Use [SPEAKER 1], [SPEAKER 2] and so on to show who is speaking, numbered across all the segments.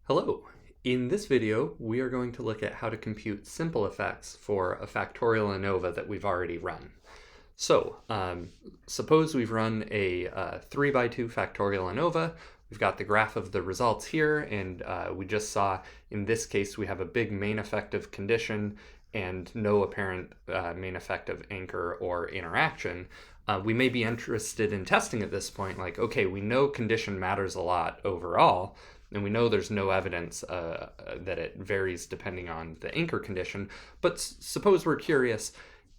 [SPEAKER 1] Hello. In this video, we are going to look at how to compute simple effects for a factorial ANOVA that we've already run. So, suppose we've run a 3 by 2 factorial ANOVA. We've got the graph of the results here, and we just saw in this case we have a big main effective condition and no apparent main effective anchor or interaction. We may be interested in testing at this point, like, okay, we know condition matters a lot overall, and we know there's no evidence that it varies depending on the anchor condition, but suppose we're curious,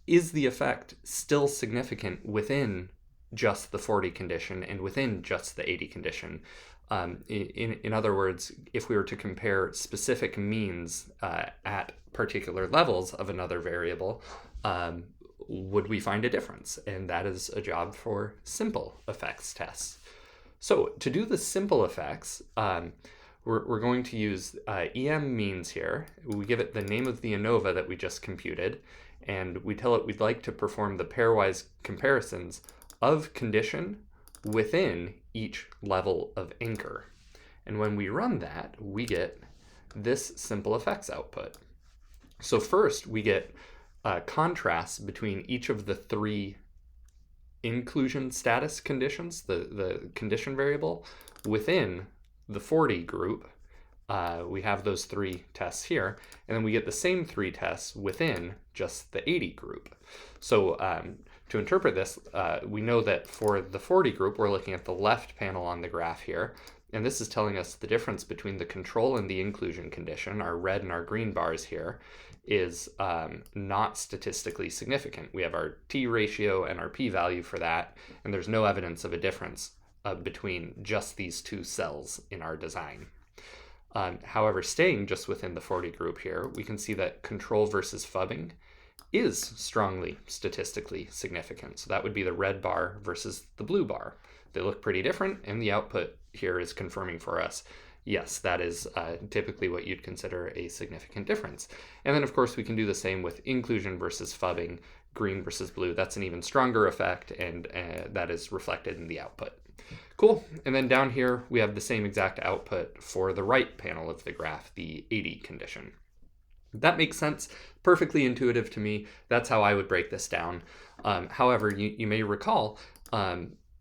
[SPEAKER 1] is the effect still significant within just the 40 condition and within just the 80 condition? In other words, if we were to compare specific means at particular levels of another variable, would we find a difference? And that is a job for simple effects tests. So to do the simple effects, we're going to use EM means here. We give it the name of the ANOVA that we just computed, and we tell it we'd like to perform the pairwise comparisons of condition within each level of anchor. And when we run that, we get this simple effects output. So first, we get contrasts between each of the three inclusion status conditions, the condition variable, within the 40 group. We have those three tests here, and then we get the same three tests within just the 80 group. So to interpret this, we know that for the 40 group, we're looking at the left panel on the graph here, and this is telling us the difference between the control and the inclusion condition, our red and our green bars here, is not statistically significant. We have our t ratio and our p-value for that, and there's no evidence of a difference between just these two cells in our design. However, staying just within the 40 group here, we can see that control versus phubbing is strongly statistically significant. So that would be the red bar versus the blue bar. They look pretty different, and the output here is confirming for us, yes, that is typically what you'd consider a significant difference. And then, of course, we can do the same with inclusion versus phubbing, green versus blue. That's an even stronger effect, and that is reflected in the output. Cool. And then down here, we have the same exact output for the right panel of the graph, the 80 condition. That makes sense, perfectly intuitive to me. That's how I would break this down. However, you may recall,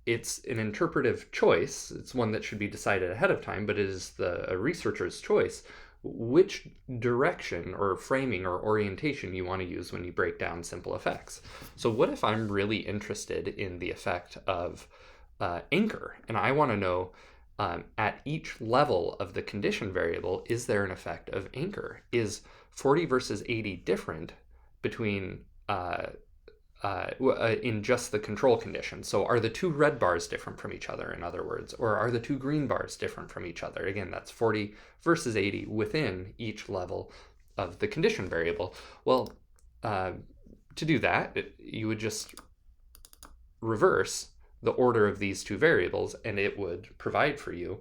[SPEAKER 1] it's an interpretive choice. It's one that should be decided ahead of time, but it is a researcher's choice which direction or framing or orientation you want to use when you break down simple effects. So what if I'm really interested in the effect of anchor, and I want to know at each level of the condition variable, is there an effect of anchor? Is 40 versus 80 different between in just the control condition? So are the two red bars different from each other, in other words, or are the two green bars different from each other? Again, that's 40 versus 80 within each level of the condition variable. Well, to do that, you would just reverse the order of these two variables, and it would provide for you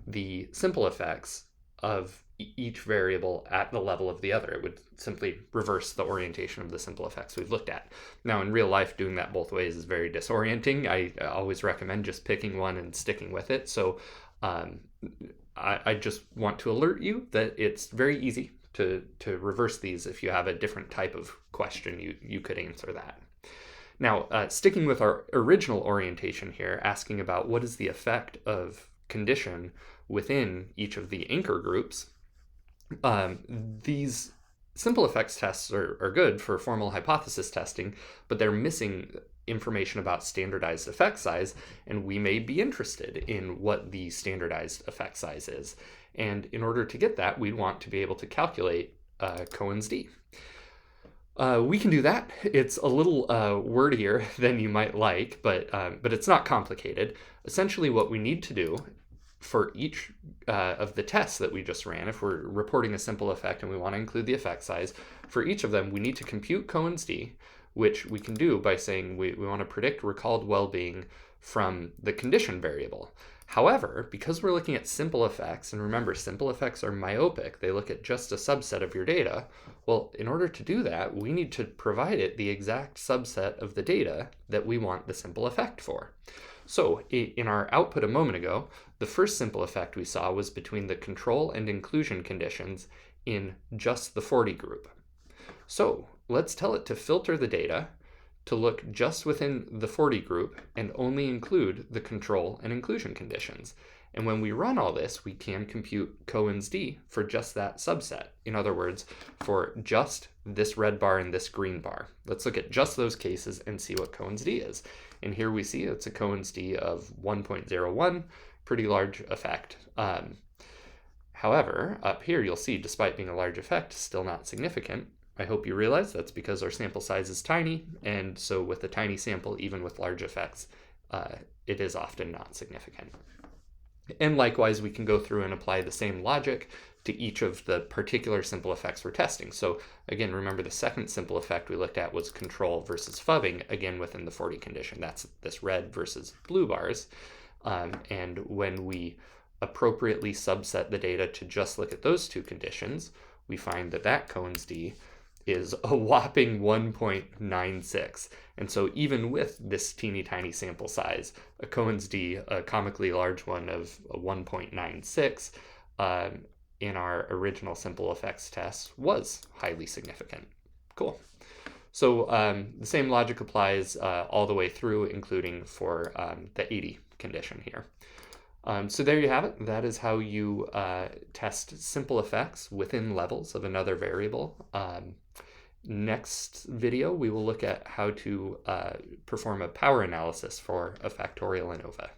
[SPEAKER 1] the simple effects of each variable at the level of the other. It would simply reverse the orientation of the simple effects we've looked at. Now, in real life, doing that both ways is very disorienting. I always recommend just picking one and sticking with it. So I just want to alert you that it's very easy to reverse these. If you have a different type of question, you could answer that. Now, sticking with our original orientation here, asking about what is the effect of condition within each of the anchor groups, these simple effects tests are good for formal hypothesis testing, but they're missing information about standardized effect size, and we may be interested in what the standardized effect size is. And in order to get that, we'd want to be able to calculate Cohen's d. We can do that. It's a little wordier than you might like, but it's not complicated. Essentially, what we need to do for each of the tests that we just ran, if we're reporting a simple effect and we want to include the effect size, for each of them, we need to compute Cohen's d, which we can do by saying we want to predict recalled well-being from the condition variable. However, because we're looking at simple effects, and remember, simple effects are myopic, they look at just a subset of your data, well, in order to do that, we need to provide it the exact subset of the data that we want the simple effect for. So in our output a moment ago, the first simple effect we saw was between the control and inclusion conditions in just the 40 group. So let's tell it to filter the data to look just within the 40 group and only include the control and inclusion conditions. And when we run all this, we can compute Cohen's d for just that subset. In other words, for just this red bar and this green bar. Let's look at just those cases and see what Cohen's d is. And here we see it's a Cohen's d of 1.01, pretty large effect. However, up here you'll see, despite being a large effect, still not significant. I hope you realize that's because our sample size is tiny, and so with a tiny sample, even with large effects, it is often not significant. And likewise, we can go through and apply the same logic to each of the particular simple effects we're testing. So again, remember the second simple effect we looked at was control versus fubbing, again within the 40 condition. That's this red versus blue bars. And when we appropriately subset the data to just look at those two conditions, we find that that Cohen's d is a whopping 1.96. And so even with this teeny tiny sample size, a Cohen's d, a comically large one of 1.96, in our original simple effects test was highly significant. Cool. So the same logic applies all the way through, including for the 80 condition here. So there you have it. That is how you test simple effects within levels of another variable. Next video, we will look at how to perform a power analysis for a factorial ANOVA.